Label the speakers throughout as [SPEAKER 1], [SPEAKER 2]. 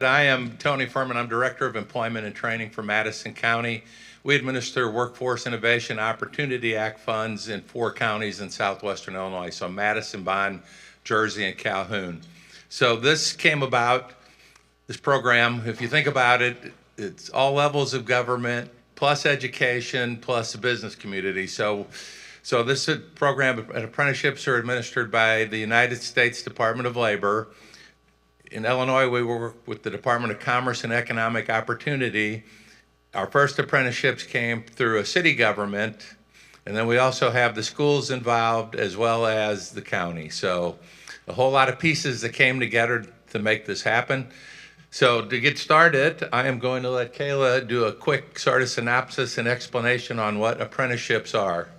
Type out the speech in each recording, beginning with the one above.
[SPEAKER 1] I am Tony Furman. I'm Director of Employment and Training for Madison County. We administer Workforce Innovation Opportunity Act funds in 4 counties in southwestern Illinois, so Madison, Bond, Jersey, and Calhoun. So this came about, this program, if you think about it, it's all levels of government, plus education, plus the business community. So this program, apprenticeships are administered by the United States Department of Labor. In Illinois, we work with the Department of Commerce and Economic Opportunity. Our first apprenticeships came through a city government, and then we also have the schools involved as well as the county. So a whole lot of pieces that came together to make this happen. So to get started, I am going to let Kayla do a quick sort of synopsis and explanation on what apprenticeships are.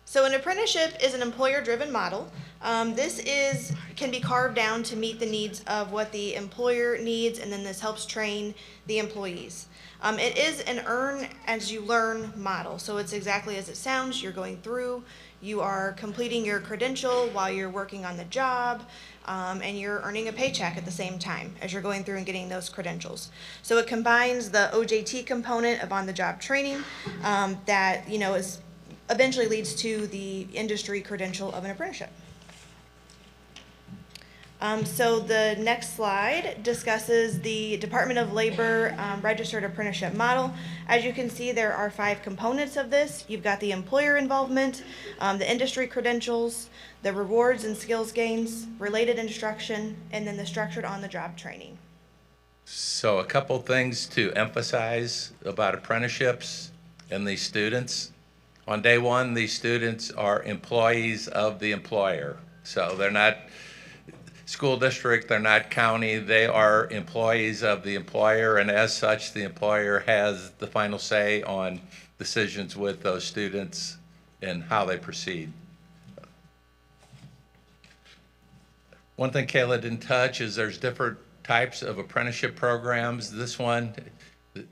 [SPEAKER 2] So an apprenticeship is an employer-driven model. This can be carved down to meet the needs of what the employer needs, and then this helps train the employees. It is an earn as you learn model. So it's exactly as it sounds. You're going through, you are completing your credential while you're working on the job, and you're earning a paycheck at the same time as you're going through and getting those credentials. So it combines the OJT component of on-the-job training that is eventually leads to the industry credential of an apprenticeship. So the next slide discusses the Department of Labor registered apprenticeship model. As you can see, there are 5 components of this. You've got the employer involvement, the industry credentials, the rewards and skills gains, related instruction, and then the structured on-the-job training.
[SPEAKER 1] So a couple things to emphasize about apprenticeships and these students. On day one, these students are employees of the employer. So they're not school district, they're not county, they are employees of the employer, and as such, the employer has the final say on decisions with those students and how they proceed. One thing Kayla didn't touch is there's different types of apprenticeship programs. This one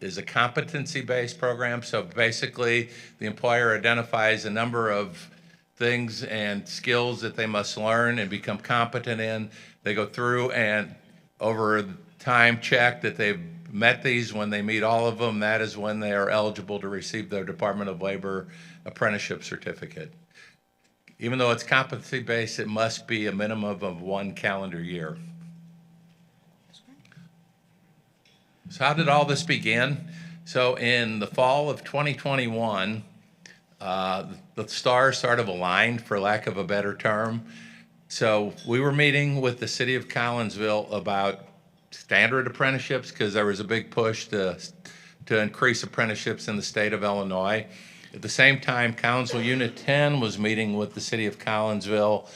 [SPEAKER 1] is a competency-based program. So basically, the employer identifies a number of things and skills that they must learn and become competent in. They go through and over time check that they've met these. When they meet all of them, that is when they are eligible to receive their Department of Labor apprenticeship certificate. Even though it's competency-based, it must be a minimum of 1 calendar year. So how did all this begin? So in the fall of 2021, the stars sort of aligned, for lack of a better term. So we were meeting with the city of Collinsville about standard apprenticeships because there was a big push to increase apprenticeships in the state of Illinois. At the same time, Collinsville Unit 10 was meeting with the city of Collinsville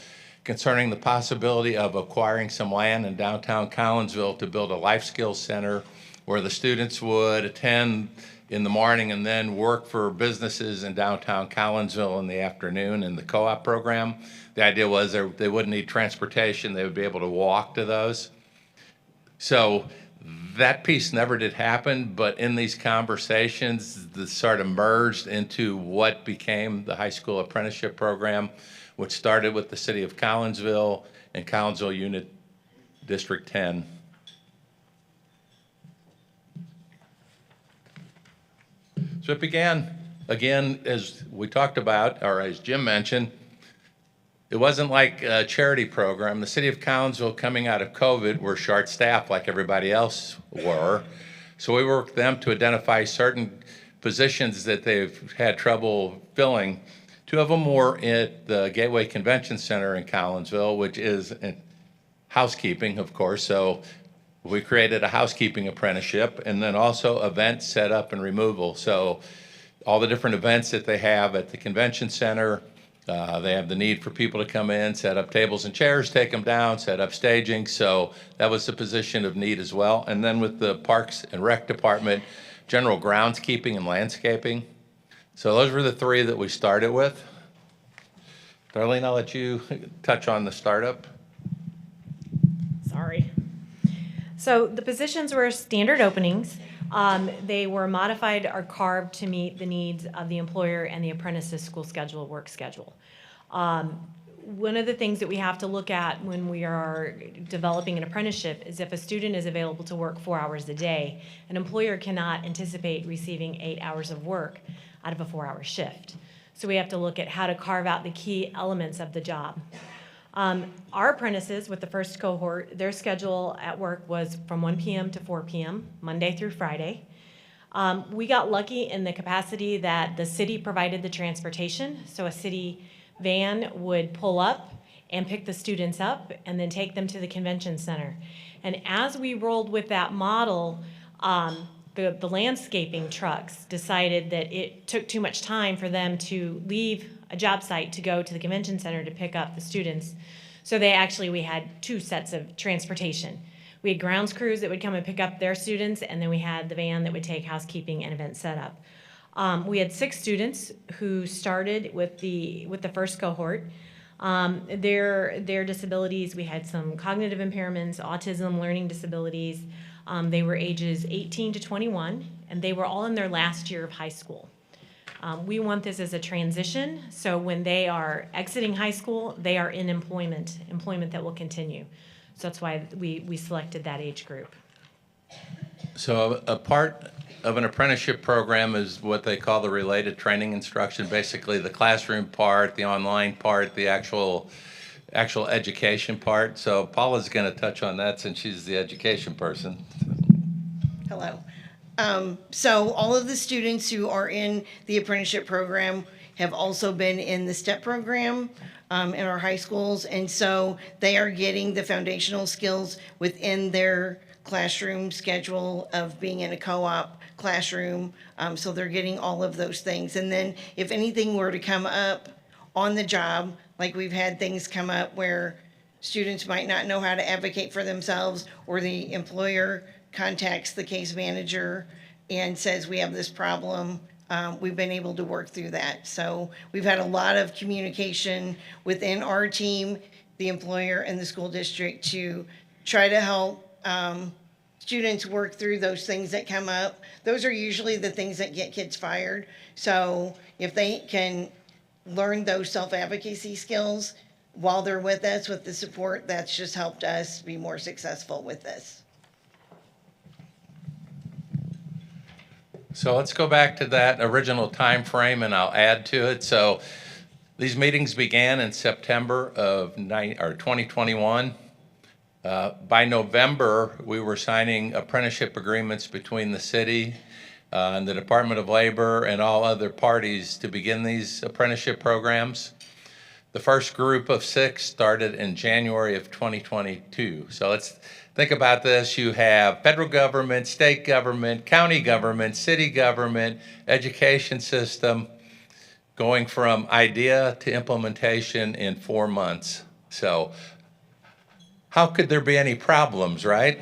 [SPEAKER 1] concerning the possibility of acquiring some land in downtown Collinsville to build a life skills center where the students would attend in the morning and then work for businesses in downtown Collinsville in the afternoon in the co-op program. The idea was they wouldn't need transportation, they would be able to walk to those. So that piece never did happen, but in these conversations, this sort of merged into what became the high school apprenticeship program, which started with the city of Collinsville and Collinsville Unit District 10. So it began, again, as we talked about, or as Jim mentioned, it wasn't like a charity program. The city of Collinsville, coming out of COVID, were short-staffed like everybody else were. So we worked with them to identify certain positions that they've had trouble filling. 2 of them were at the Gateway Convention Center in Collinsville, which is in housekeeping, of course. So we created a housekeeping apprenticeship, and then also event setup and removal. So all the different events that they have at the convention center, they have the need for people to come in, set up tables and chairs, take them down, set up staging. So that was the position of need as well. And then with the Parks and Rec Department, general groundskeeping and landscaping. So those were the 3 that we started with. Darlene, I'll let you touch on the startup.
[SPEAKER 3] Sorry. So the positions were standard openings. They were modified or carved to meet the needs of the employer and the apprentice's school schedule, work schedule. one of the things that we have to look at when we are developing an apprenticeship is if a student is available to work 4 hours a day, an employer cannot anticipate receiving 8 hours of work out of a 4-hour shift. So we have to look at how to carve out the key elements of the job. Our apprentices with the first cohort, their schedule at work was from 1 p.m. to 4 p.m., Monday through Friday. We got lucky in the capacity that the city provided the transportation, so a city van would pull up and pick the students up and then take them to the convention center. And as we rolled with that model, the landscaping trucks decided that it took too much time for them to leave a job site to go to the convention center to pick up the students. So we had 2 sets of transportation. We had grounds crews that would come and pick up their students, and then we had the van that would take housekeeping and event setup. We had 6 students who started with the first cohort. Their disabilities, we had some cognitive impairments, autism, learning disabilities. They were ages 18 to 21, and they were all in their last year of high school. We want this as a transition, so when they are exiting high school, they are in employment that will continue. So that's why we selected that age group.
[SPEAKER 1] So a part of an apprenticeship program is what they call the related training instruction, basically the classroom part, the online part, the actual education part. So Paula's going to touch on that since she's the education person.
[SPEAKER 4] Hello. So all of the students who are in the apprenticeship program have also been in the STEP program in our high schools, and so they are getting the foundational skills within their classroom schedule of being in a co-op classroom. So they're getting all of those things. And then if anything were to come up on the job, like we've had things come up where students might not know how to advocate for themselves, or the employer contacts the case manager and says, we have this problem, we've been able to work through that. So we've had a lot of communication within our team, the employer and the school district, to try to help students work through those things that come up. Those are usually the things that get kids fired. So if they can learn those self-advocacy skills while they're with us, with the support, that's just helped us be more successful with this.
[SPEAKER 1] So let's go back to that original time frame, and I'll add to it. So these meetings began in September of 2021. By November, we were signing apprenticeship agreements between the city and the Department of Labor and all other parties to begin these apprenticeship programs. The first group of 6 started in January of 2022. So let's think about this. You have federal government, state government, county government, city government, education system, going from idea to implementation in 4 months. So how could there be any problems, right?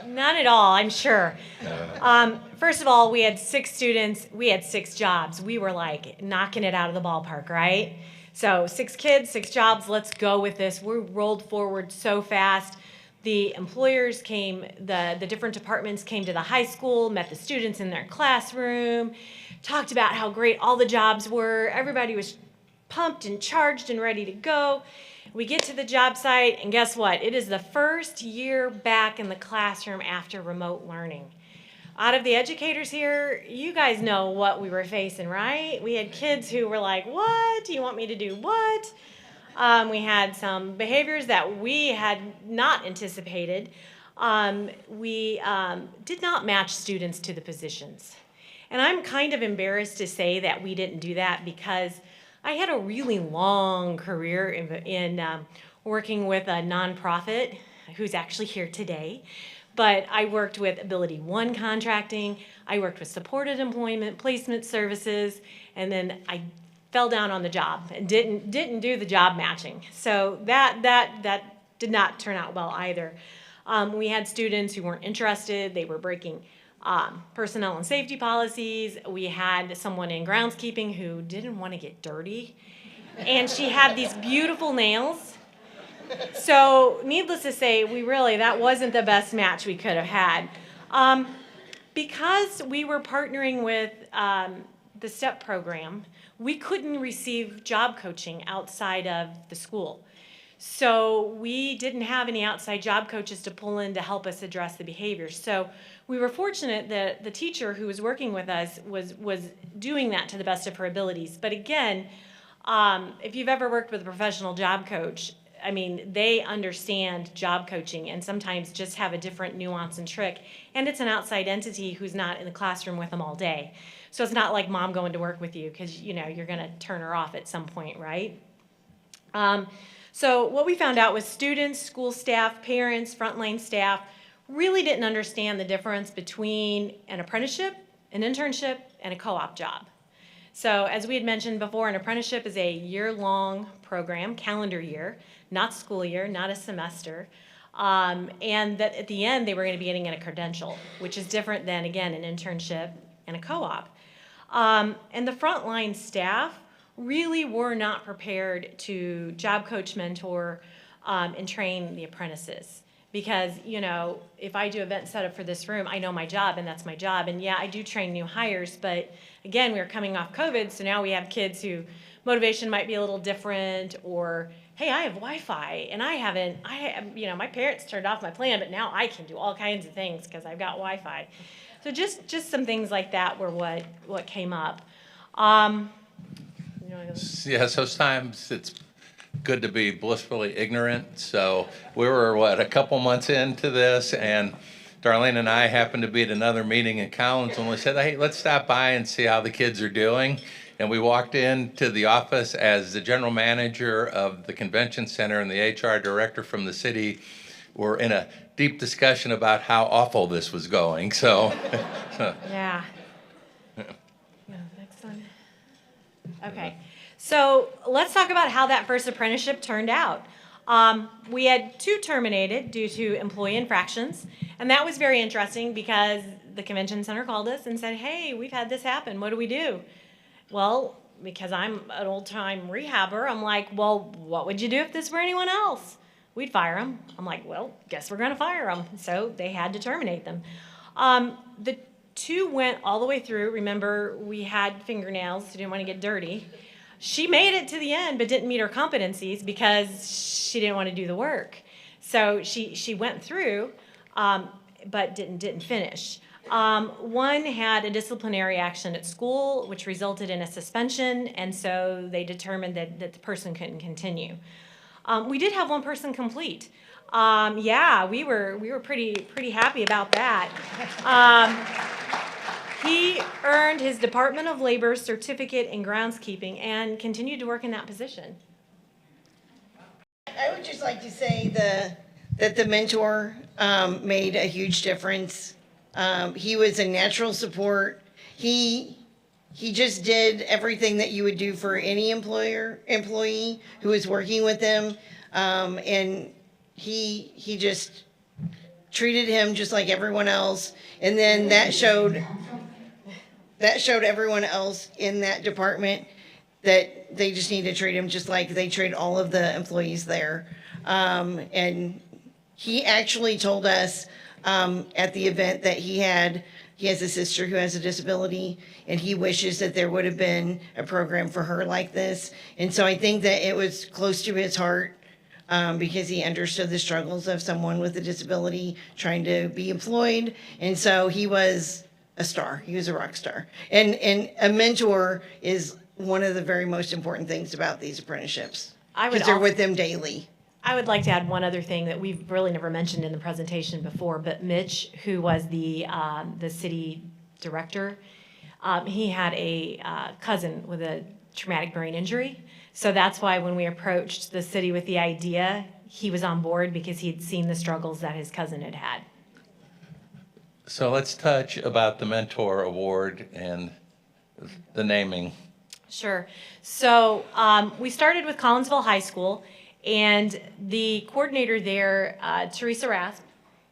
[SPEAKER 3] None at all, I'm sure. First of all, we had 6 students, we had 6 jobs. We were like knocking it out of the ballpark, right? So 6 kids, 6 jobs, let's go with this. We rolled forward so fast. The employers came, the different departments came to the high school, met the students in their classroom, talked about how great all the jobs were. Everybody was pumped and charged and ready to go. We get to the job site, and guess what? It is the first year back in the classroom after remote learning. Out of the educators here, you guys know what we were facing, right? We had kids who were like, what? Do you want me to do what? We had some behaviors that we had not anticipated. We did not match students to the positions. And I'm kind of embarrassed to say that we didn't do that, because I had a really long career in working with a nonprofit who's actually here today. But I worked with Ability One contracting, I worked with supported employment, placement services, and then I fell down on the job and didn't do the job matching. So that did not turn out well either. We had students who weren't interested, they were breaking personnel and safety policies. We had someone in groundskeeping who didn't want to get dirty, and she had these beautiful nails. So needless to say, that wasn't the best match we could have had. Because we were partnering with the STEP program, we couldn't receive job coaching outside of the school. So we didn't have any outside job coaches to pull in to help us address the behaviors. So we were fortunate that the teacher who was working with us was doing that to the best of her abilities. But again, if you've ever worked with a professional job coach, I mean, they understand job coaching and sometimes just have a different nuance and trick. And it's an outside entity who's not in the classroom with them all day. So it's not like mom going to work with you because, you know, you're going to turn her off at some point, right? So what we found out was students, school staff, parents, frontline staff really didn't understand the difference between an apprenticeship, an internship, and a co-op job. So as we had mentioned before, an apprenticeship is a year-long program, calendar year, not school year, not a semester, and that at the end they were going to be getting a credential, which is different than, again, an internship and a co-op. And the frontline staff really were not prepared to job coach, mentor, and train the apprentices. Because, you know, if I do event setup for this room, I know my job and that's my job. And yeah, I do train new hires, but again, we were coming off COVID, so now we have kids who motivation might be a little different, or hey, I have Wi-Fi and you know, my parents turned off my plan, but now I can do all kinds of things because I've got Wi-Fi. So just some things like that were what came up.
[SPEAKER 1] Yeah, so sometimes it's good to be blissfully ignorant. So we were, a couple months into this, and Darlene and I happened to be at another meeting in Collins, and we said, hey, let's stop by and see how the kids are doing. And we walked into the office as the general manager of the convention center and the HR director from the city were in a deep discussion about how awful this was going. So,
[SPEAKER 3] yeah. Next one. Okay. So let's talk about how that first apprenticeship turned out. We had 2 terminated due to employee infractions, and that was very interesting because the convention center called us and said, hey, we've had this happen. What do we do? Well, because I'm an old-time rehabber, I'm like, well, what would you do if this were anyone else? We'd fire them. I'm like, well, guess we're going to fire them. So they had to terminate them. The 2 went all the way through. Remember, we had fingernails, so didn't want to get dirty. She made it to the end, but didn't meet her competencies because she didn't want to do the work. So she went through, but didn't finish. One had a disciplinary action at school, which resulted in a suspension, and so they determined that the person couldn't continue. We did have one person complete. Yeah, we were pretty happy about that. He earned his Department of Labor certificate in groundskeeping and continued to work in that position.
[SPEAKER 4] I would just like to say that the mentor made a huge difference. He was a natural support. He just did everything that you would do for any employee who was working with them, and he just treated him just like everyone else. And then that showed everyone else in that department that they just need to treat him just like they treat all of the employees there. And he actually told us at the event that he has a sister who has a disability, and he wishes that there would have been a program for her like this. And so I think that it was close to his heart because he understood the struggles of someone with a disability trying to be employed. And so he was a star. He was a rock star. And a mentor is one of the very most important things about these apprenticeships because they're with them daily.
[SPEAKER 3] I would like to add one other thing that we've really never mentioned in the presentation before, but Mitch, who was the city director, he had a cousin with a traumatic brain injury. So that's why when we approached the city with the idea, he was on board because he'd seen the struggles that his cousin had had.
[SPEAKER 1] so let's touch about the Mentor Award and the naming.
[SPEAKER 3] Sure. So we started with Collinsville High School, and the coordinator there, Teresa Rasp,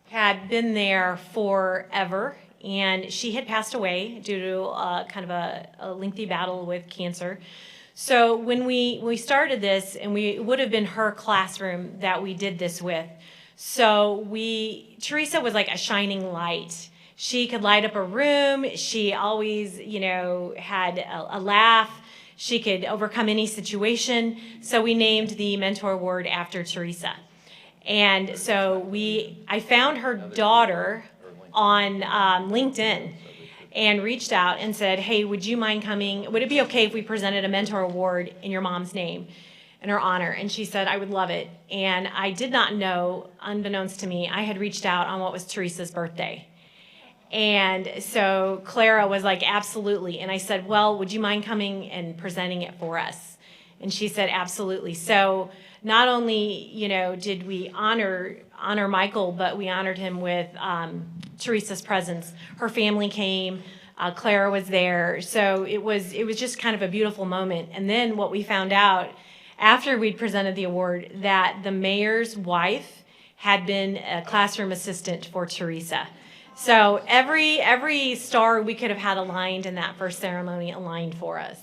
[SPEAKER 3] had been there forever, and she had passed away due to kind of a lengthy battle with cancer. So when we started this, and it would have been her classroom that we did this with. So Teresa was like a shining light. She could light up a room. She always, had a laugh. She could overcome any situation. So we named the Mentor Award after Teresa. And so I found her daughter on LinkedIn and reached out and said, hey, would you mind coming? Would it be okay if we presented a Mentor Award in your mom's name, in her honor? And she said, I would love it. And I did not know, unbeknownst to me, I had reached out on what was Teresa's birthday. And so Clara was like, absolutely. And I said, well, would you mind coming and presenting it for us? And she said, absolutely. So not only, did we honor Michael, but we honored him with Teresa's presence. Her family came. Clara was there. So it was just kind of a beautiful moment. And then what we found out after we'd presented the award, that the mayor's wife had been a classroom assistant for Teresa. So every star we could have had aligned in that first ceremony aligned for us.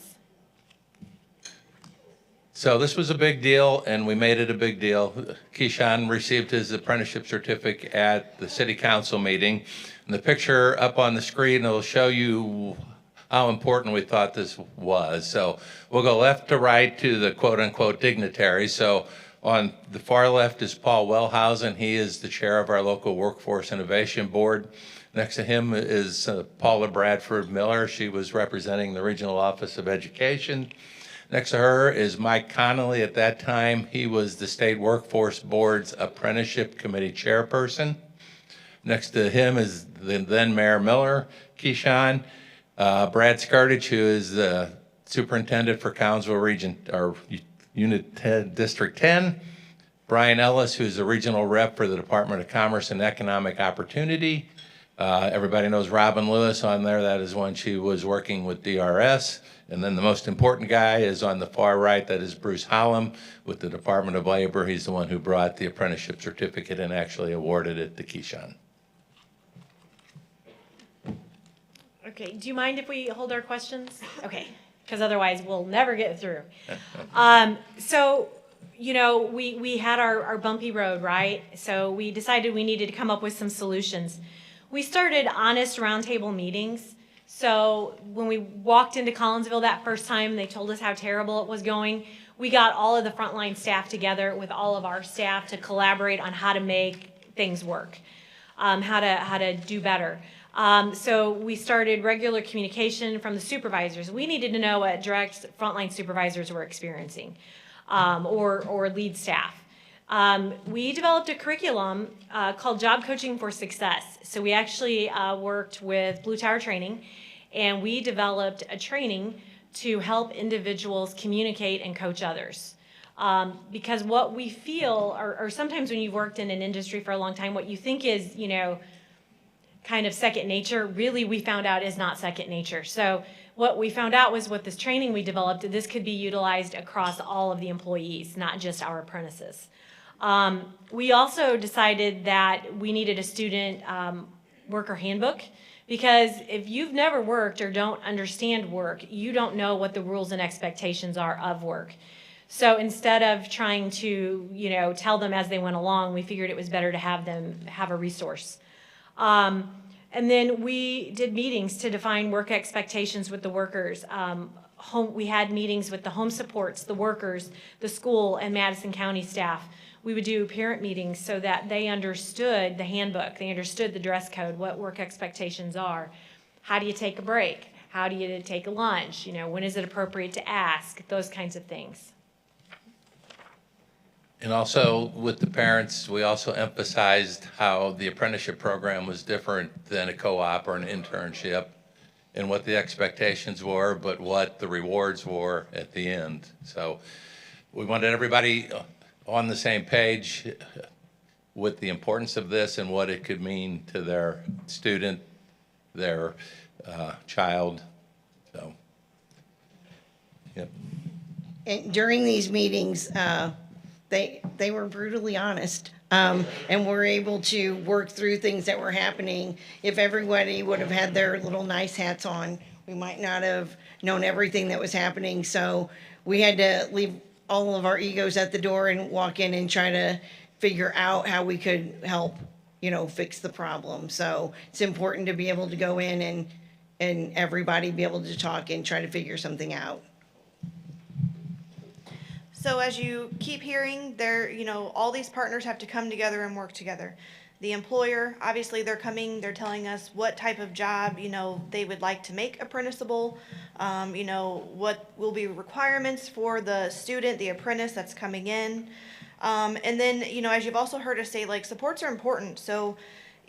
[SPEAKER 1] So this was a big deal, and we made it a big deal. Keyshawn received his apprenticeship certificate at the city council meeting. And the picture up on the screen will show you how important we thought this was. So we'll go left to right to the quote-unquote dignitaries. So on the far left is Paul Wellhausen. He is the chair of our local Workforce Innovation Board. Next to him is Paula Bradford Miller. She was representing the Regional Office of Education. Next to her is Mike Connolly. At that time, he was the State Workforce Board's Apprenticeship Committee chairperson. Next to him is the then Mayor Miller, Keyshawn. Brad Skartich, who is the superintendent for Collinsville Region, or Unit 10, District 10. Brian Ellis, who's the regional rep for the Department of Commerce and Economic Opportunity. Everybody knows Robin Lewis on there. That is when she was working with DRS. And then the most important guy is on the far right. That is Bruce Hollum with the Department of Labor. He's the one who brought the apprenticeship certificate and actually awarded it to Keyshawn.
[SPEAKER 3] Okay, do you mind if we hold our questions? Okay, because otherwise we'll never get through. So, we had our bumpy road, right? So we decided we needed to come up with some solutions. We started honest roundtable meetings. So when we walked into Collinsville that first time, they told us how terrible it was going. We got all of the frontline staff together with all of our staff to collaborate on how to make things work, how to do better. So we started regular communication from the supervisors. We needed to know what direct frontline supervisors were experiencing, or lead staff. We developed a curriculum called Job Coaching for Success. So we actually worked with Blue Tower Training, and we developed a training to help individuals communicate and coach others. Because what we feel, or sometimes when you've worked in an industry for a long time, what you think is, kind of second nature, really we found out is not second nature. So what we found out was with this training we developed, this could be utilized across all of the employees, not just our apprentices. We also decided that we needed a student worker handbook, because if you've never worked or don't understand work, you don't know what the rules and expectations are of work. So instead of trying to, tell them as they went along, we figured it was better to have them have a resource. And then we did meetings to define work expectations with the workers. We had meetings with the home supports, the workers, the school, and Madison County staff. We would do parent meetings so that they understood the handbook, they understood the dress code, what work expectations are. How do you take a break? How do you take a lunch? When is it appropriate to ask? Those kinds of things.
[SPEAKER 1] And also with the parents, we also emphasized how the apprenticeship program was different than a co-op or an internship, and what the expectations were, but what the rewards were at the end. So we wanted everybody on the same page with the importance of this and what it could mean to their student, their child. So, yep.
[SPEAKER 4] And during these meetings, they were brutally honest, and were able to work through things that were happening. If everybody would have had their little nice hats on, we might not have known everything that was happening. So we had to leave all of our egos at the door and walk in and try to figure out how we could help fix the problem. So it's important to be able to go in and everybody be able to talk and try to figure something out.
[SPEAKER 2] So as you keep hearing, all these partners have to come together and work together. The employer, obviously they're telling us what type of job, they would like to make apprenticeable, what will be requirements for the student, the apprentice that's coming in. And then, as you've also heard us say, like, supports are important. So,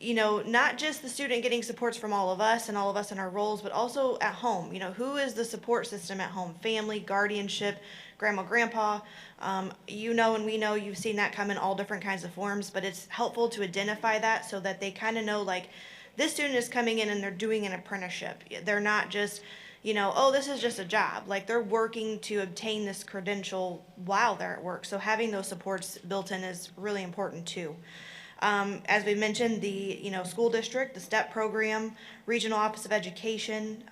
[SPEAKER 2] not just the student getting supports from all of us and all of us in our roles, but also at home. Who is the support system at home? Family, guardianship, grandma, grandpa. And we know you've seen that come in all different kinds of forms, but it's helpful to identify that so that they kind of know, like, this student is coming in and they're doing an apprenticeship. They're not just, oh, this is just a job. Like, they're working to obtain this credential while they're at work. So having those supports built in is really important too. As we mentioned, the school district, the STEP program, Regional Office of Education,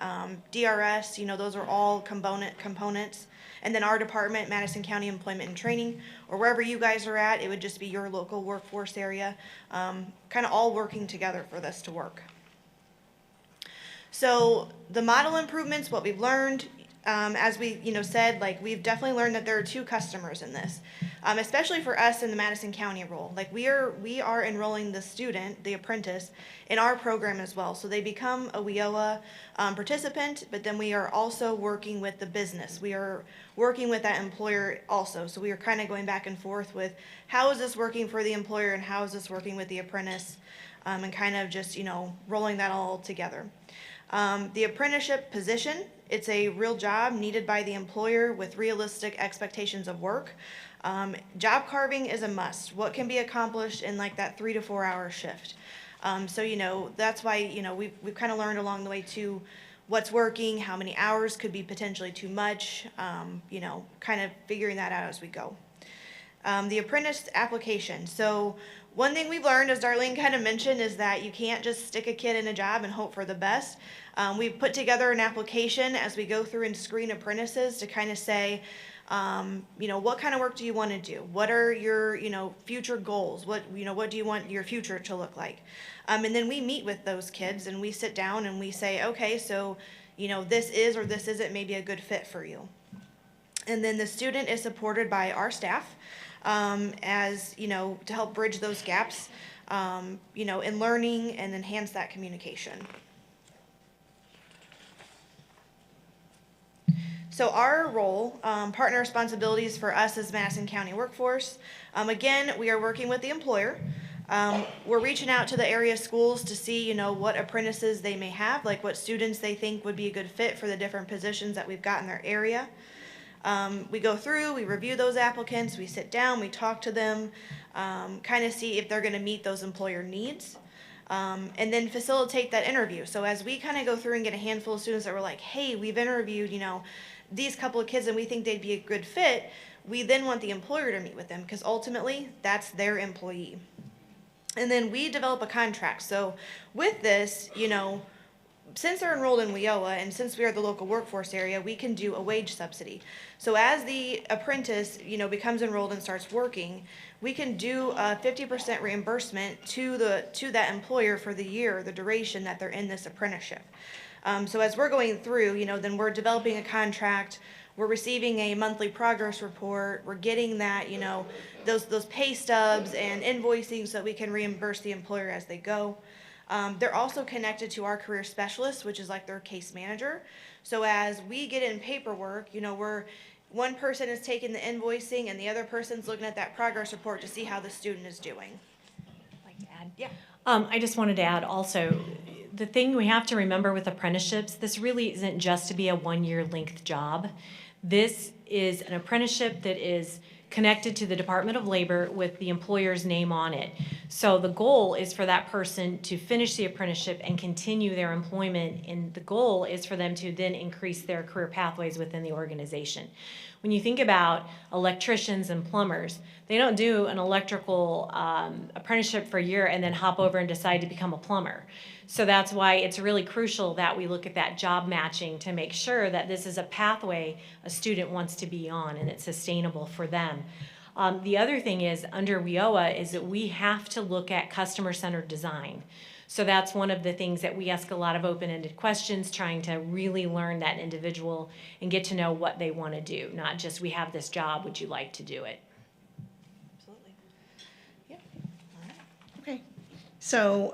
[SPEAKER 2] DRS, those are all components. And then our department, Madison County Employment and Training, or wherever you guys are at, it would just be your local workforce area, kind of all working together for this to work. So the model improvements, what we've learned, as we said, like, we've definitely learned that there are two customers in this, especially for us in the Madison County role. Like, we are enrolling the student, the apprentice, in our program as well. So they become a WIOA participant, but then we are also working with the business. We are working with that employer also. So we are kind of going back and forth with how is this working for the employer and how is this working with the apprentice, and kind of just rolling that all together. The apprenticeship position, it's a real job needed by the employer with realistic expectations of work. Job carving is a must. What can be accomplished in like that 3 to 4 hour shift? So, that's why, we've kind of learned along the way too, what's working, how many hours could be potentially too much, kind of figuring that out as we go. The apprentice application. So one thing we've learned, as Darlene kind of mentioned, is that you can't just stick a kid in a job and hope for the best. We've put together an application as we go through and screen apprentices to kind of say, what kind of work do you want to do? What are your, future goals? What do you want your future to look like? And then we meet with those kids and we sit down and we say, okay, so, this is or this isn't maybe a good fit for you. And then the student is supported by our staff, as, to help bridge those gaps, in learning and enhance that communication. So our role, partner responsibilities for us as Madison County Workforce. Again, we are working with the employer. We're reaching out to the area schools to see, what apprentices they may have, like what students they think would be a good fit for the different positions that we've got in their area. We go through, we review those applicants, we sit down, we talk to them, kind of see if they're going to meet those employer needs. And then facilitate that interview. So as we kind of go through and get a handful of students that were like, hey, we've interviewed, these couple of kids and we think they'd be a good fit, we then want the employer to meet with them because ultimately that's their employee. And then we develop a contract. So with this, since they're enrolled in WIOA and since we are the local workforce area, we can do a wage subsidy. So as the apprentice, becomes enrolled and starts working, we can do a 50% reimbursement to that employer for the year, the duration that they're in this apprenticeship. So as we're going through, then we're developing a contract, we're receiving a monthly progress report, we're getting that, those pay stubs and invoicing so that we can reimburse the employer as they go. They're also connected to our career specialist, which is like their case manager. So as we get in paperwork, one person is taking the invoicing and the other person's looking at that progress report to see how the student is doing.
[SPEAKER 3] Like to add?
[SPEAKER 2] Yeah.
[SPEAKER 3] I just wanted to add also, the thing we have to remember with apprenticeships, this really isn't just to be a 1-year length job. This is an apprenticeship that is connected to the Department of Labor with the employer's name on it. So the goal is for that person to finish the apprenticeship and continue their employment, and the goal is for them to then increase their career pathways within the organization. When you think about electricians and plumbers, they don't do an electrical apprenticeship for a year and then hop over and decide to become a plumber. So that's why it's really crucial that we look at that job matching to make sure that this is a pathway a student wants to be on and it's sustainable for them. The other thing is, under WIOA, is that we have to look at customer-centered design. So that's one of the things that we ask a lot of open-ended questions, trying to really learn that individual and get to know what they want to do, not just, we have this job, would you like to do it?
[SPEAKER 2] Absolutely. Yeah.
[SPEAKER 4] Okay. So,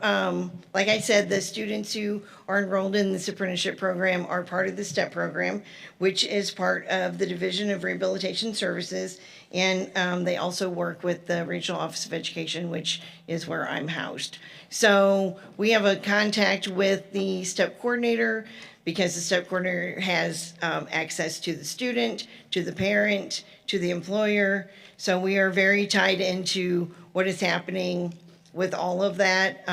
[SPEAKER 4] like I said, the students who are enrolled in this apprenticeship program are part of the STEP program, which is part of the Division of Rehabilitation Services. And they also work with the Regional Office of Education, which is where I'm housed. So we have a contact with the STEP coordinator, because the STEP coordinator has access to the student, to the parent, to the employer. So we are very tied into what is happening with all of that.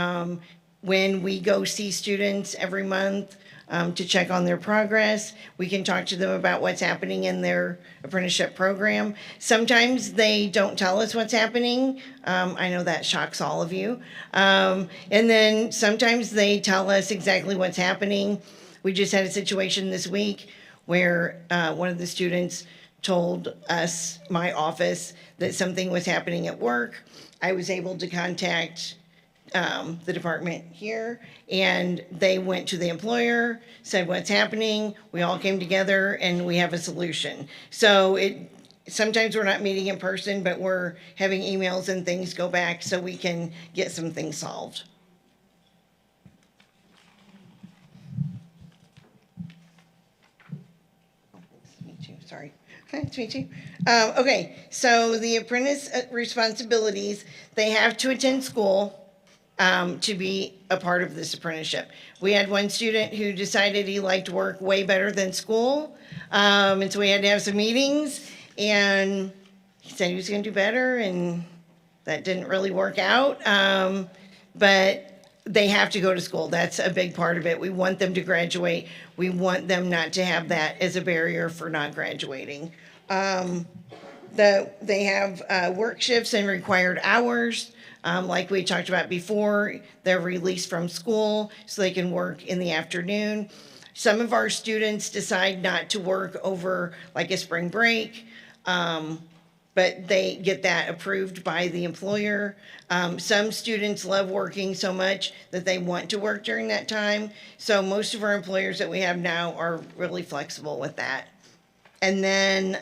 [SPEAKER 4] When we go see students every month to check on their progress, we can talk to them about what's happening in their apprenticeship program. Sometimes they don't tell us what's happening. I know that shocks all of you. And then sometimes they tell us exactly what's happening. We just had a situation this week where one of the students told us, my office, that something was happening at work. I was able to contact the department here, and they went to the employer, said what's happening. We all came together, and we have a solution. So sometimes we're not meeting in person, but we're having emails and things go back so we can get some things solved. Sorry. Nice to meet you. Okay, so the apprentice responsibilities, they have to attend school to be a part of this apprenticeship. We had one student who decided he liked work way better than school, and so we had to have some meetings, and he said he was going to do better, and that didn't really work out. But they have to go to school. That's a big part of it. We want them to graduate. We want them not to have that as a barrier for not graduating. They have work shifts and required hours. Like we talked about before, they're released from school so they can work in the afternoon. Some of our students decide not to work over like a spring break, but they get that approved by the employer. Some students love working so much that they want to work during that time. So most of our employers that we have now are really flexible with that. And then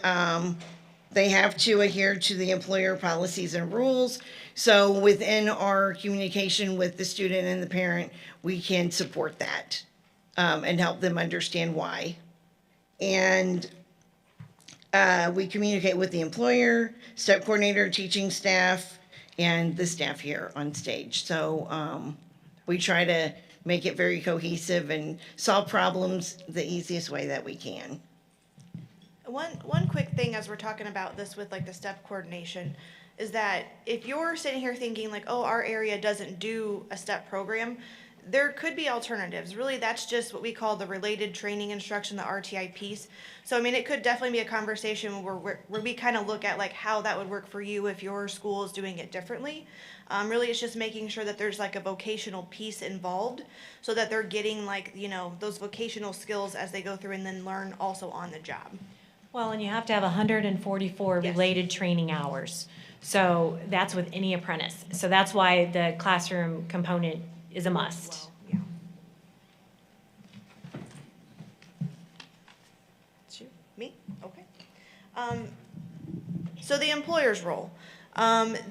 [SPEAKER 4] they have to adhere to the employer policies and rules. So within our communication with the student and the parent, we can support that and help them understand why. And we communicate with the employer, STEP coordinator, teaching staff, and the staff here on stage. So we try to make it very cohesive and solve problems the easiest way that we can.
[SPEAKER 2] One quick thing as we're talking about this with like the STEP coordination is that if you're sitting here thinking like, oh, our area doesn't do a STEP program, there could be alternatives. Really, that's just what we call the related training instruction, the RTI piece. So, I mean, it could definitely be a conversation where we kind of look at like how that would work for you if your school is doing it differently. Really, it's just making sure that there's like a vocational piece involved so that they're getting like, you know, those vocational skills as they go through and then learn also on the job.
[SPEAKER 3] Well, and you have to have 144
[SPEAKER 2] Yes.
[SPEAKER 3] related training hours. So that's with any apprentice. So that's why the classroom component is a must.
[SPEAKER 2] Yeah. It's you? Me? Okay. So the employer's role.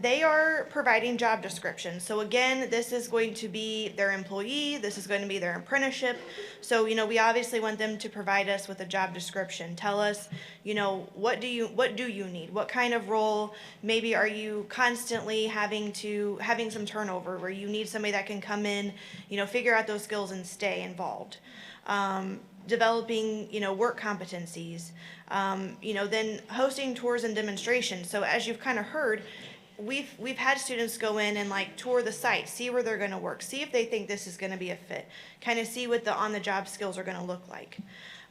[SPEAKER 2] They are providing job descriptions. So again, this is going to be their employee, this is going to be their apprenticeship. So, you know, we obviously want them to provide us with a job description. Tell us, you know, what do you need? What kind of role? Maybe are you constantly having some turnover where you need somebody that can come in, you know, figure out those skills and stay involved. Developing, you know, work competencies, you know, then hosting tours and demonstrations. So as you've kind of heard, we've had students go in and like tour the site, see where they're going to work, see if they think this is going to be a fit, kind of see what the on-the-job skills are going to look like.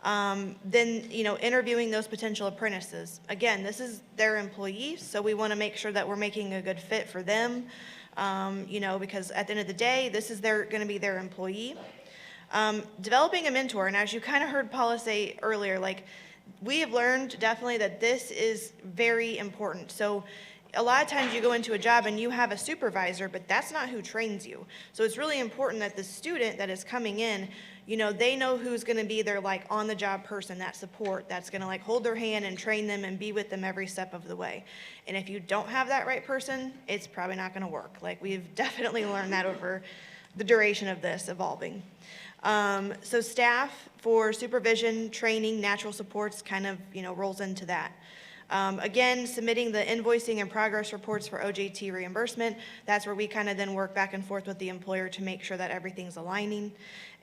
[SPEAKER 2] Then, you know, interviewing those potential apprentices. Again, this is their employees, so we want to make sure that we're making a good fit for them, you know, because at the end of the day, this is going to be their employee. Developing a mentor, and as you kind of heard Paula say earlier, like we have learned definitely that this is very important. So a lot of times you go into a job and you have a supervisor, but that's not who trains you. So it's really important that the student that is coming in, they know who's going to be their like on the job person, that support, that's going to like hold their hand and train them and be with them every step of the way. And if you don't have that right person, it's probably not going to work. Like we've definitely learned that over the duration of this evolving. So staff for supervision, training, natural supports kind of, rolls into that. Again, submitting the invoicing and progress reports for OJT reimbursement. That's where we kind of then work back and forth with the employer to make sure that everything's aligning.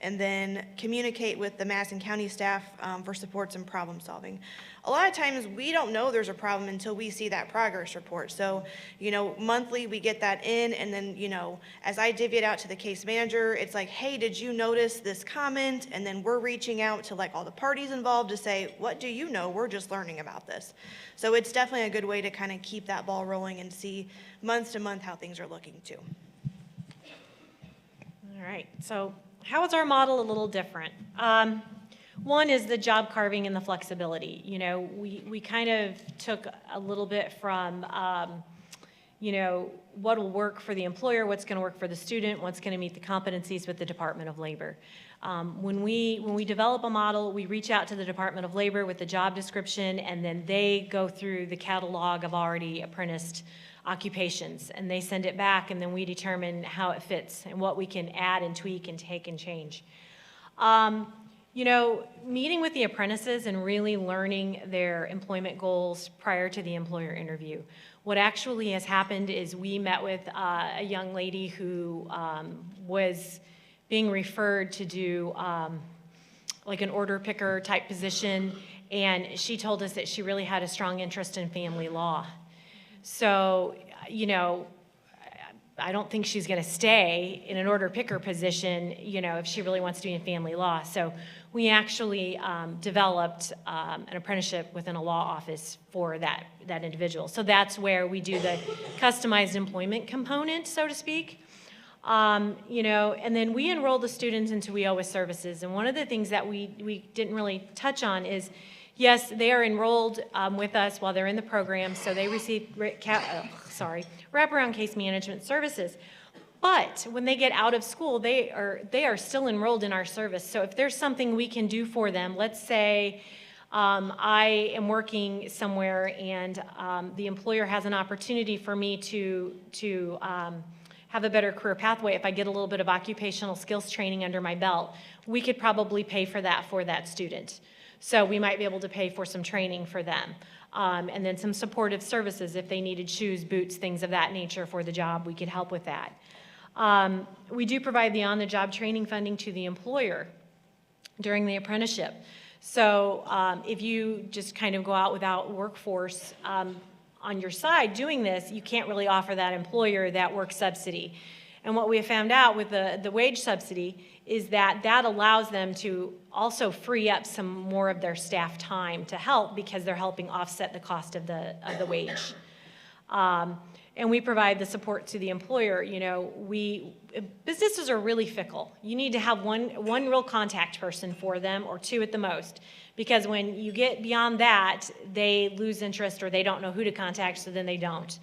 [SPEAKER 2] And then communicate with the Madison County staff for supports and problem solving. A lot of times we don't know there's a problem until we see that progress report. So, monthly we get that in, and then, as I divvy it out to the case manager, it's like, hey, did you notice this comment? And then we're reaching out to like all the parties involved to say, what do you know? We're just learning about this. So it's definitely a good way to kind of keep that ball rolling and see month to month how things are looking too.
[SPEAKER 3] All right, so how is our model a little different? One is the job carving and the flexibility. We kind of took a little bit from, what will work for the employer, what's going to work for the student, what's going to meet the competencies with the Department of Labor. When we develop a model, we reach out to the Department of Labor with the job description, and then they go through the catalog of already apprenticed occupations, and they send it back, and then we determine how it fits and what we can add and tweak and take and change. Meeting with the apprentices and really learning their employment goals prior to the employer interview. What actually has happened is we met with a young lady who was being referred to do like an order picker type position, and she told us that she really had a strong interest in family law. So, I don't think she's going to stay in an order picker position, if she really wants to be in family law. So we actually developed an apprenticeship within a law office for that individual. So that's where we do the customized employment component, so to speak. And then we enroll the students into WIOA services. And one of the things that we didn't really touch on is, yes, they are enrolled with us while they're in the program, so they receive wraparound case management services. But when they get out of school, they are still enrolled in our service. So if there's something we can do for them, let's say I am working somewhere and the employer has an opportunity for me to have a better career pathway. If I get a little bit of occupational skills training under my belt, we could probably pay for that student. So we might be able to pay for some training for them. And then some supportive services if they needed shoes, boots, things of that nature for the job, we could help with that. We do provide the on-the-job training funding to the employer during the apprenticeship. So if you just kind of go out without workforce on your side doing this, you can't really offer that employer that work subsidy. And what we have found out with the wage subsidy is that allows them to also free up some more of their staff time to help because they're helping offset the cost of the wage. And we provide the support to the employer. Businesses are really fickle. You need to have one real contact person for them, or two at the most, because when you get beyond that, they lose interest or they don't know who to contact, so then they don't.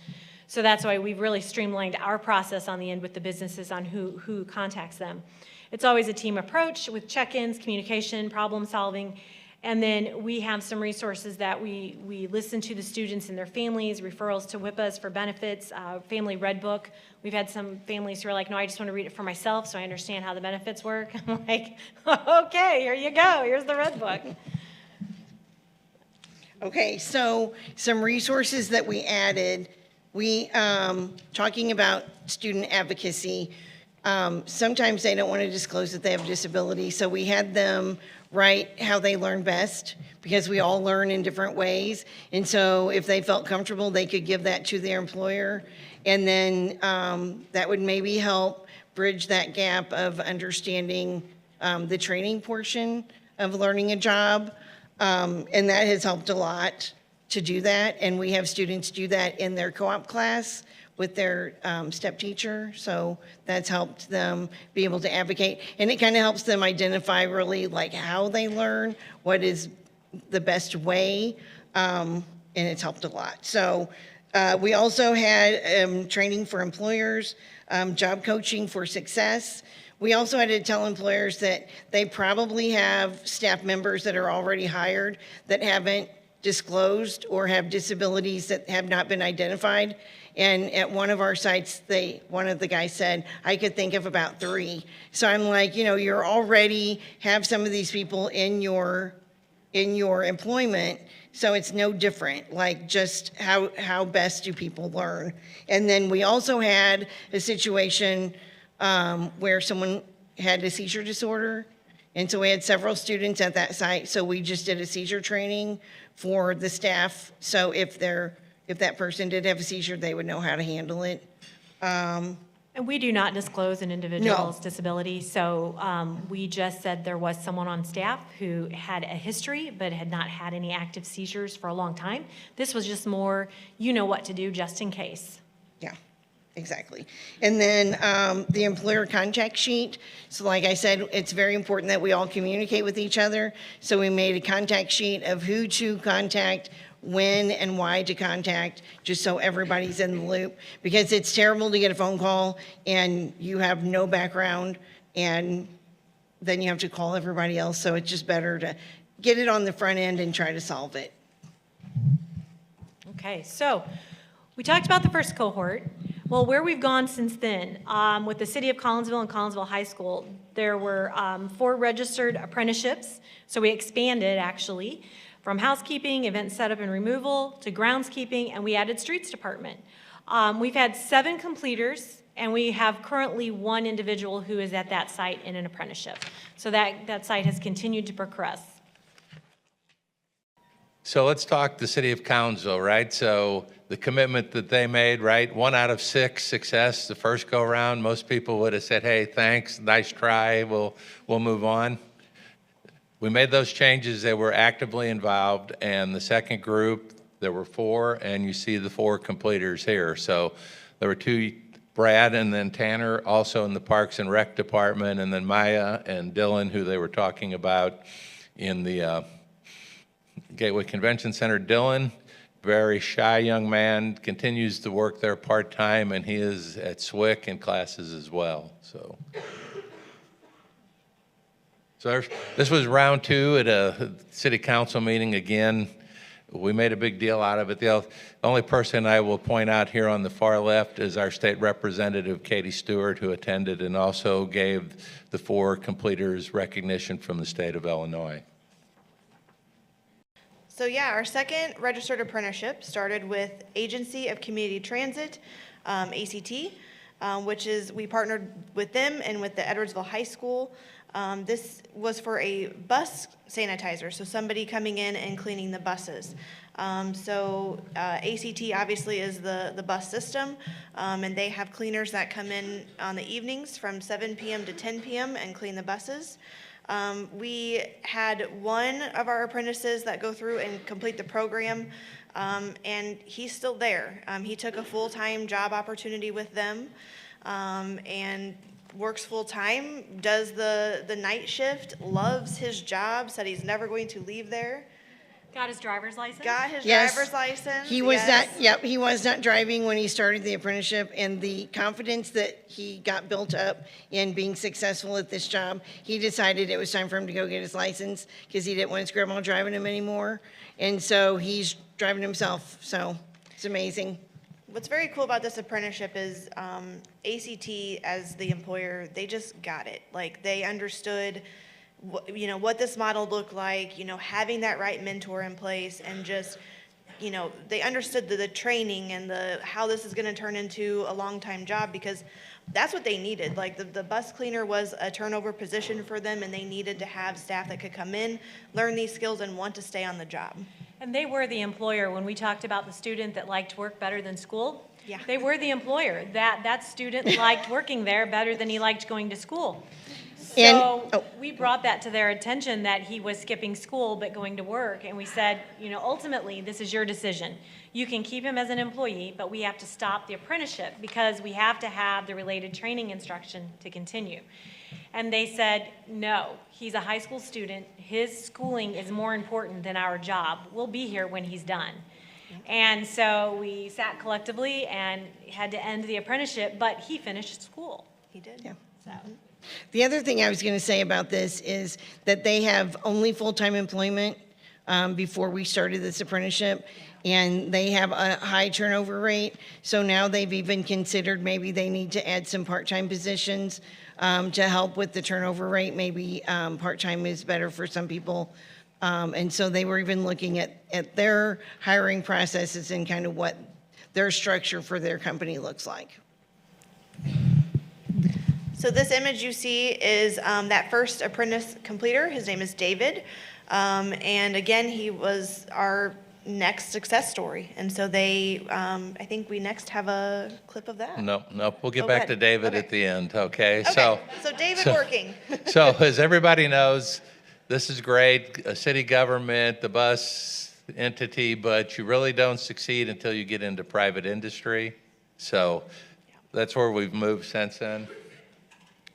[SPEAKER 3] So that's why we've really streamlined our process on the end with the businesses on who contacts them. It's always a team approach with check-ins, communication, problem solving, and then we have some resources that we listen to the students and their families, referrals to WIPAs for benefits, family red book. We've had some families who are like, no, I just want to read it for myself so I understand how the benefits work. I'm like, okay, here you go. Here's the red book.
[SPEAKER 4] Okay, so some resources that we added. We, talking about student advocacy, sometimes they don't want to disclose that they have a disability, so we had them write how they learn best, because we all learn in different ways. And so if they felt comfortable, they could give that to their employer, and then that would maybe help bridge that gap of understanding the training portion of learning a job, and that has helped a lot to do that. And we have students do that in their co-op class with their step teacher, so that's helped them be able to advocate. And it kind of helps them identify really like how they learn, what is the best way, and it's helped a lot. So We also had training for employers, job coaching for success. We also had to tell employers that they probably have staff members that are already hired that haven't disclosed or have disabilities that have not been identified. And at one of our sites, one of the guys said, I could think of about 3. So I'm like, you're already have some of these people in your employment, so it's no different, like just how best do people learn. And then we also had a situation where someone had a seizure disorder, and so we had several students at that site, so we just did a seizure training for the staff, so if that person did have a seizure, they would know how to handle it.
[SPEAKER 3] And we do not disclose an individual's disability, so we just said there was someone on staff who had a history but had not had any active seizures for a long time. This was just more, you know what to do just in case.
[SPEAKER 4] Yeah, exactly. And then the employer contact sheet. So like I said, it's very important that we all communicate with each other. So we made a contact sheet of who to contact, when and why to contact, just so everybody's in the loop. Because it's terrible to get a phone call and you have no background and then you have to call everybody else. So it's just better to get it on the front end and try to solve it.
[SPEAKER 3] Okay, so we talked about the first cohort. Well, where we've gone since then, with the City of Collinsville and Collinsville High School, there were 4 registered apprenticeships. So we expanded, actually, from housekeeping, event setup and removal, to groundskeeping, and we added streets department. We've had 7 completers, and we have currently 1 individual who is at that site in an apprenticeship. So that site has continued to progress.
[SPEAKER 1] So let's talk the city of Collinsville, right? So the commitment that they made, right? 1 out of 6 success the first go around. Most people would have said, hey, thanks, nice try, we'll move on. We made those changes. They were actively involved, and the second group, there were 4, and you see the 4 completers here. So there were 2, Brad and then Tanner, also in the Parks and Rec department, and then Maya and Dylan, who they were talking about in the Gateway Convention Center. Dylan, very shy young man, continues to work there part-time, and he is at SWIC in classes as well. So this was round 2 at a city council meeting. Again, we made a big deal out of it. The only person I will point out here on the far left is our state representative, Katie Stewart, who attended and also gave the 4 completers recognition from the state of Illinois.
[SPEAKER 2] So yeah, our second registered apprenticeship started with Agency of Community Transit, ACT, which is, we partnered with them and with the Edwardsville High School. This was for a bus sanitizer, so somebody coming in and cleaning the buses. ACT obviously is the bus system, and they have cleaners that come in on the evenings from 7 p.m. to 10 p.m. and clean the buses. We had 1 of our apprentices that go through and complete the program, and he's still there. He took a full-time job opportunity with them, and works full-time, does the night shift, loves his job, said he's never going to leave there.
[SPEAKER 3] Got his driver's license?
[SPEAKER 2] Got his
[SPEAKER 4] Yes.
[SPEAKER 2] driver's license.
[SPEAKER 4] He was
[SPEAKER 2] yes.
[SPEAKER 4] not, yep, he was not driving when he started the apprenticeship, and the confidence that he got built up in being successful at this job, he decided it was time for him to go get his license because he didn't want his grandma driving him anymore. And so he's driving himself, so it's amazing.
[SPEAKER 2] What's very cool about this apprenticeship is ACT as the employer, they just got it. Like, they understood what this model looked like, having that right mentor in place, and just, they understood the training and how this is going to turn into a long-time job, because that's what they needed. Like, the bus cleaner was a turnover position for them, and they needed to have staff that could come in, learn these skills, and want to stay on the job.
[SPEAKER 3] And they were the employer when we talked about the student that liked work better than school.
[SPEAKER 2] Yeah.
[SPEAKER 3] They were the employer. That student liked working there better than he liked going to school. So we brought that to their attention, that he was skipping school but going to work, and we said, ultimately, this is your decision. You can keep him as an employee, but we have to stop the apprenticeship because we have to have the related training instruction to continue. And they said, no, he's a high school student. His schooling is more important than our job. We'll be here when he's done. And so we sat collectively and had to end the apprenticeship, but he finished school.
[SPEAKER 2] He did.
[SPEAKER 4] Yeah.
[SPEAKER 3] So,
[SPEAKER 4] The other thing I was going to say about this is that they have only full-time employment before we started this apprenticeship, and they have a high turnover rate. So now they've even considered maybe they need to add some part-time positions to help with the turnover rate. Maybe part-time is better for some people. And so they were even looking at their hiring processes and kind of what their structure for their company looks like.
[SPEAKER 2] So this image you see is that first apprentice completer. His name is David. And again, he was our next success story. And so they, I think we next have a clip of that.
[SPEAKER 1] No, we'll get
[SPEAKER 2] Oh,
[SPEAKER 1] back
[SPEAKER 2] go
[SPEAKER 1] to
[SPEAKER 2] ahead.
[SPEAKER 1] David
[SPEAKER 2] Okay.
[SPEAKER 1] at the end, okay?
[SPEAKER 2] Okay, so David working.
[SPEAKER 1] So as everybody knows, this is great, a city government, the bus entity, but you really don't succeed until you get into private industry. So that's where we've moved since then.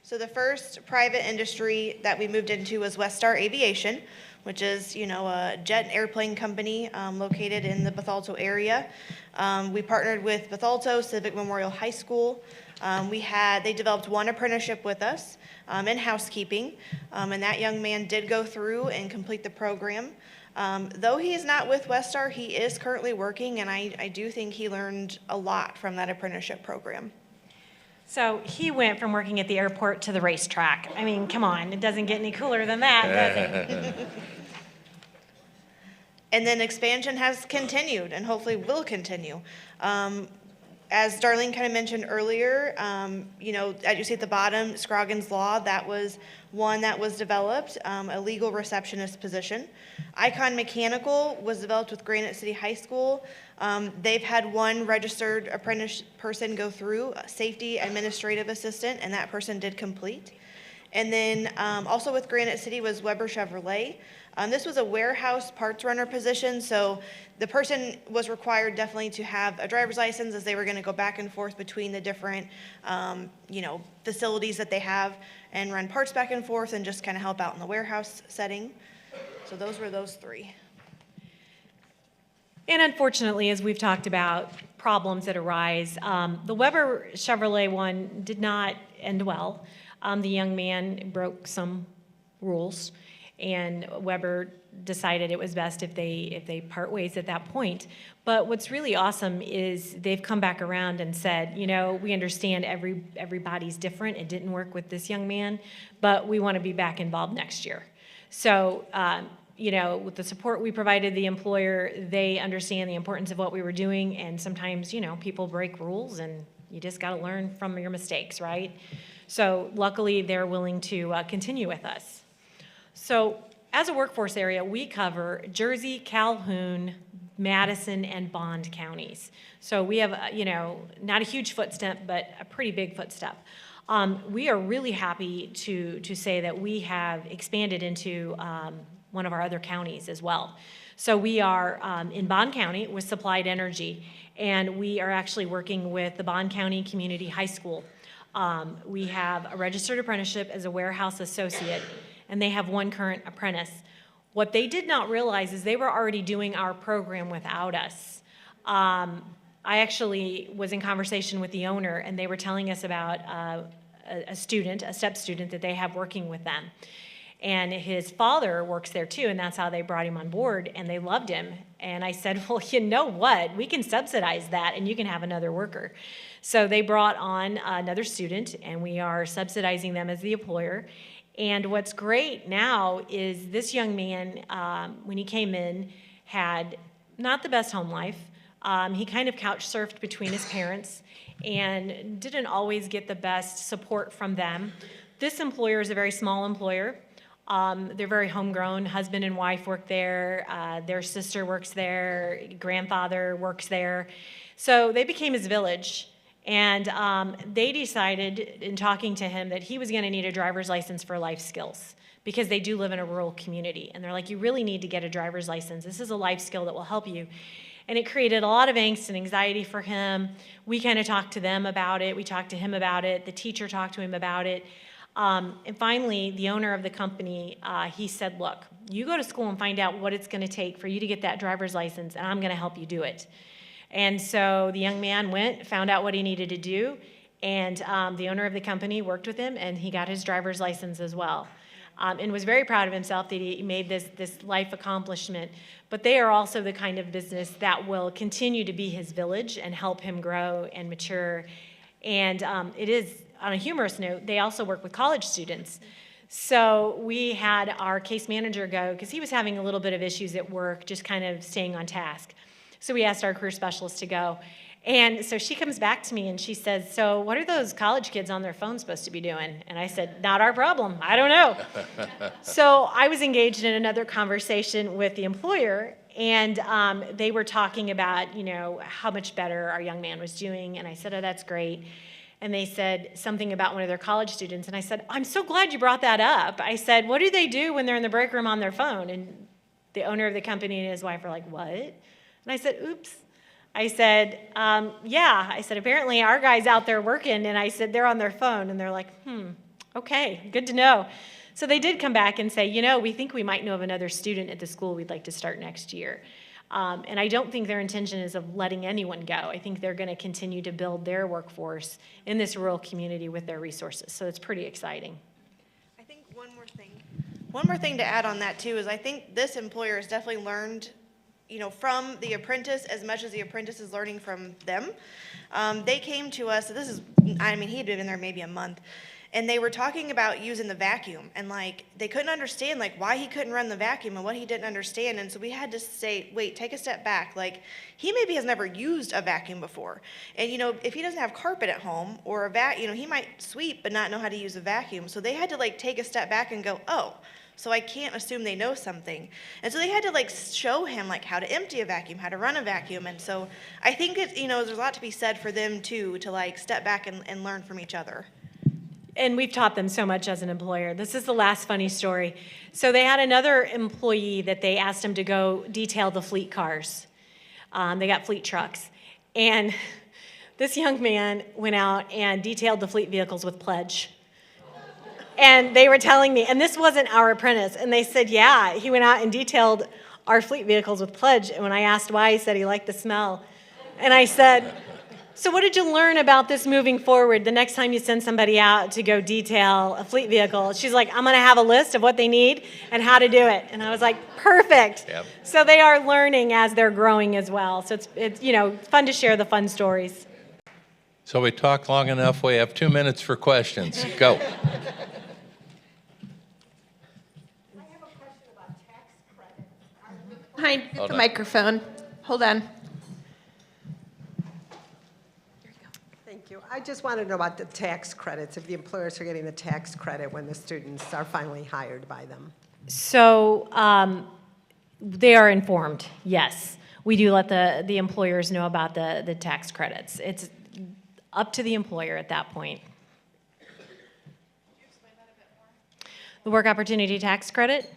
[SPEAKER 2] So the first private industry that we moved into was Westar Aviation, which is, a jet and airplane company located in the Bethalto area. We partnered with Bethalto Civic Memorial High School. They developed one apprenticeship with us in housekeeping, and that young man did go through and complete the program. Though he is not with Westar, he is currently working, and I do think he learned a lot from that apprenticeship program.
[SPEAKER 3] so he went from working at the airport to the racetrack. I mean, come on, it doesn't get any cooler than that, does it?
[SPEAKER 2] And then expansion has continued and hopefully will continue. As Darlene kind of mentioned earlier, as you see at the bottom, Scroggins Law, that was one that was developed, a legal receptionist position. Icon Mechanical was developed with Granite City High School. They've had one registered apprentice person go through, a safety administrative assistant, and that person did complete. And then also with Granite City was Weber Chevrolet. This was a warehouse parts runner position, so the person was required definitely to have a driver's license as they were going to go back and forth between the different, facilities that they have and run parts back and forth and just kind of help out in the warehouse setting. So those were those three.
[SPEAKER 3] And unfortunately, as we've talked about problems that arise, the Weber Chevrolet one did not end well. The young man broke some rules, and Weber decided it was best if they part ways at that point. But what's really awesome is they've come back around and said, we understand everybody's different. It didn't work with this young man, but we want to be back involved next year. So, with the support we provided the employer, they understand the importance of what we were doing, and sometimes, people break rules, and you just got to learn from your mistakes, right? So luckily, they're willing to continue with us. So as a workforce area, we cover Jersey, Calhoun, Madison, and Bond counties. So we have, not a huge footstep, but a pretty big footstep. We are really happy to say that we have expanded into one of our other counties as well. So we are in Bond County with Supplied Energy, and we are actually working with the Bond County Community High School. We have a registered apprenticeship as a warehouse associate, and they have one current apprentice. What they did not realize is they were already doing our program without us. I actually was in conversation with the owner, and they were telling us about a step student that they have working with them. And his father works there too, and that's how they brought him on board, and they loved him. And I said, well, you know what? We can subsidize that, and you can have another worker. So they brought on another student, and we are subsidizing them as the employer. And what's great now is this young man, when he came in, had not the best home life. He kind of couch surfed between his parents and didn't always get the best support from them. This employer is a very small employer. They're very homegrown. Husband and wife work there. Their sister works there. Grandfather works there. So they became his village. And they decided in talking to him that he was going to need a driver's license for life skills because they do live in a rural community. And they're like, you really need to get a driver's license. This is a life skill that will help you. And it created a lot of angst and anxiety for him. We kind of talked to them about it. We talked to him about it. The teacher talked to him about it. And finally, the owner of the company, he said, look, you go to school and find out what it's going to take for you to get that driver's license, and I'm going to help you do it. And so the young man went, found out what he needed to do, and the owner of the company worked with him, and he got his driver's license as well. And was very proud of himself that he made this life accomplishment. But they are also the kind of business that will continue to be his village and help him grow and mature. And it is, on a humorous note, they also work with college students. So we had our case manager go, because he was having a little bit of issues at work, just kind of staying on task. So we asked our career specialist to go. And so she comes back to me and she says, so what are those college kids on their phone supposed to be doing? And I said, not our problem. I don't know. So I was engaged in another conversation with the employer, and they were talking about, how much better our young man was doing. And I said, oh, that's great. And they said something about one of their college students. And I said, I'm so glad you brought that up. I said, what do they do when they're in the break room on their phone? And the owner of the company and his wife were like, what? And I said, oops. I said, yeah. I said, apparently our guy's out there working. And I said, they're on their phone. And they're like, okay, good to know. So they did come back and say, we think we might know of another student at the school we'd like to start next year. And I don't think their intention is of letting anyone go. I think they're going to continue to build their workforce in this rural community with their resources. So it's pretty exciting.
[SPEAKER 2] I think one more thing to add on that too is I think this employer has definitely learned from the apprentice as much as the apprentice is learning from them. They came to us, he had been in there maybe a month, and they were talking about using the vacuum, and they couldn't understand why he couldn't run the vacuum and what he didn't understand. And so we had to say, wait, take a step back. He maybe has never used a vacuum before. And if he doesn't have carpet at home or a vacuum, he might sweep but not know how to use a vacuum. So they had to take a step back and go, oh, so I can't assume they know something. And so they had to show him how to empty a vacuum, how to run a vacuum. And so I think it's, there's a lot to be said for them too, to step back and learn from each other.
[SPEAKER 3] And we've taught them so much as an employer. This is the last funny story. So they had another employee that they asked him to go detail the fleet cars. They got fleet trucks. And this young man went out and detailed the fleet vehicles with pledge. And they were telling me, and this wasn't our apprentice, and they said, yeah, he went out and detailed our fleet vehicles with pledge. And when I asked why, he said he liked the smell. And I said, so what did you learn about this moving forward the next time you send somebody out to go detail a fleet vehicle? She's like, I'm going to have a list of what they need and how to do it. And I was like, perfect. Yep. So they are learning as they're growing as well. So it's fun to share the fun stories.
[SPEAKER 1] So we talked long enough. We have 2 minutes for questions. Go.
[SPEAKER 5] Behind the microphone. Hold on.
[SPEAKER 6] Thank you. I just want to know about the tax credits, if the employers are getting the tax credit when the students are finally hired by them.
[SPEAKER 3] So they are informed, yes. We do let the employers know about the tax credits. It's up to the employer at that point. Could you explain that a bit more? The work opportunity tax credit?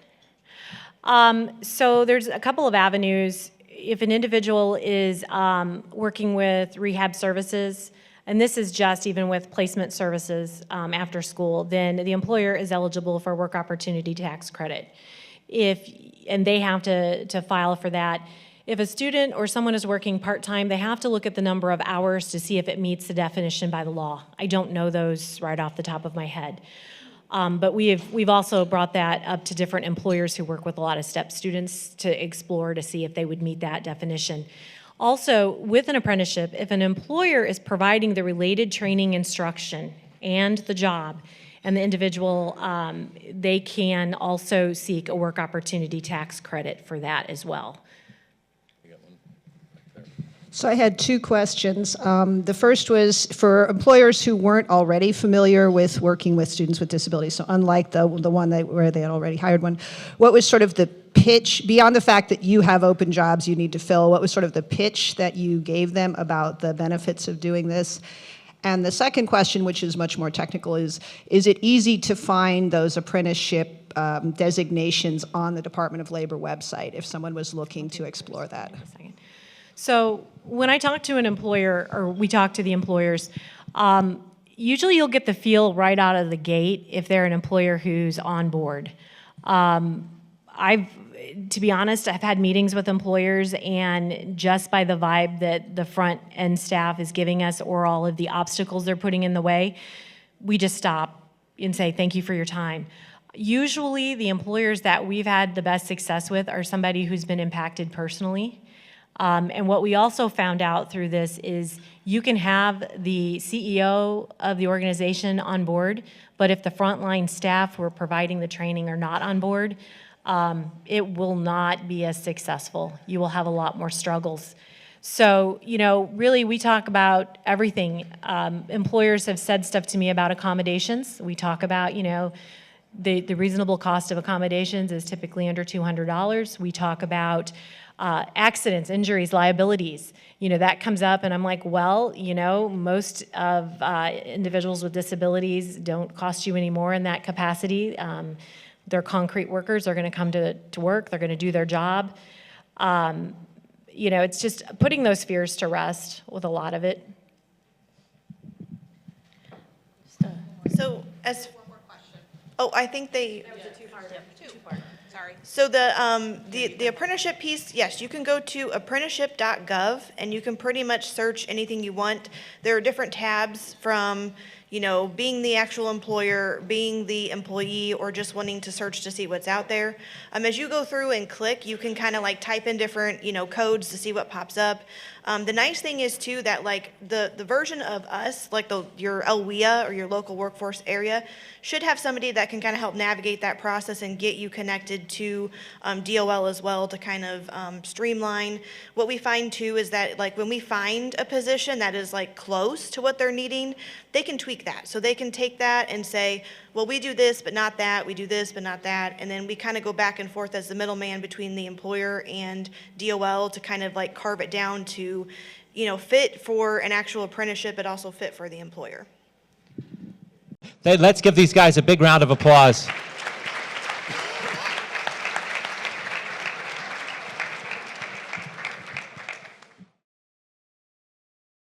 [SPEAKER 3] So there's a couple of avenues. If an individual is working with rehab services, and this is just even with placement services after school, then the employer is eligible for work opportunity tax credit. And they have to file for that. If a student or someone is working part-time, they have to look at the number of hours to see if it meets the definition by the law. I don't know those right off the top of my head. But we've also brought that up to different employers who work with a lot of STEP students to explore to see if they would meet that definition. Also, with an apprenticeship, if an employer is providing the related training instruction and the job, and the individual, they can also seek a work opportunity tax credit for that as well.
[SPEAKER 7] So I had 2 questions. The first was for employers who weren't already familiar with working with students with disabilities, so unlike the one where they had already hired one, what was sort of the pitch, beyond the fact that you have open jobs you need to fill, what was sort of the pitch that you gave them about the benefits of doing this? And the second question, which is much more technical, is it easy to find those apprenticeship designations on the Department of Labor website if someone was looking to explore that?
[SPEAKER 3] So when I talk to an employer, or we talk to the employers, usually you'll get the feel right out of the gate if they're an employer who's on board. To be honest, I've had meetings with employers, and just by the vibe that the front end staff is giving us or all of the obstacles they're putting in the way, we just stop and say, thank you for your time. Usually the employers that we've had the best success with are somebody who's been impacted personally. And what we also found out through this is you can have the CEO of the organization on board, but if the frontline staff who are providing the training are not on board, it will not be as successful. You will have a lot more struggles. So, really we talk about everything. Employers have said stuff to me about accommodations. We talk about, the reasonable cost of accommodations is typically under $200. We talk about accidents, injuries, liabilities. That comes up, and I'm like, well, most of individuals with disabilities don't cost you any more in that capacity. They're concrete workers. They're going to come to work. They're going to do their job. It's just putting those fears to rest with a lot of it.
[SPEAKER 2] So I think they.
[SPEAKER 5] That was a two-part. Sorry.
[SPEAKER 2] So the apprenticeship piece, yes, you can go to apprenticeship.gov and you can pretty much search anything you want. There are different tabs from, being the actual employer, being the employee, or just wanting to search to see what's out there. As you go through and click, you can kind of like type in different, codes to see what pops up. The nice thing is too that like the version of us, like your LWIA or your local workforce area, should have somebody that can kind of help navigate that process and get you connected to DOL as well to kind of streamline. What we find too is that like when we find a position that is like close to what they're needing, they can tweak that. So they can take that and say, well, we do this, but not that. We do this, but not that. And then we kind of go back and forth as the middleman between the employer and DOL to kind of like carve it down to, fit for an actual apprenticeship, but also fit for the employer.
[SPEAKER 8] Let's give these guys a big round of applause.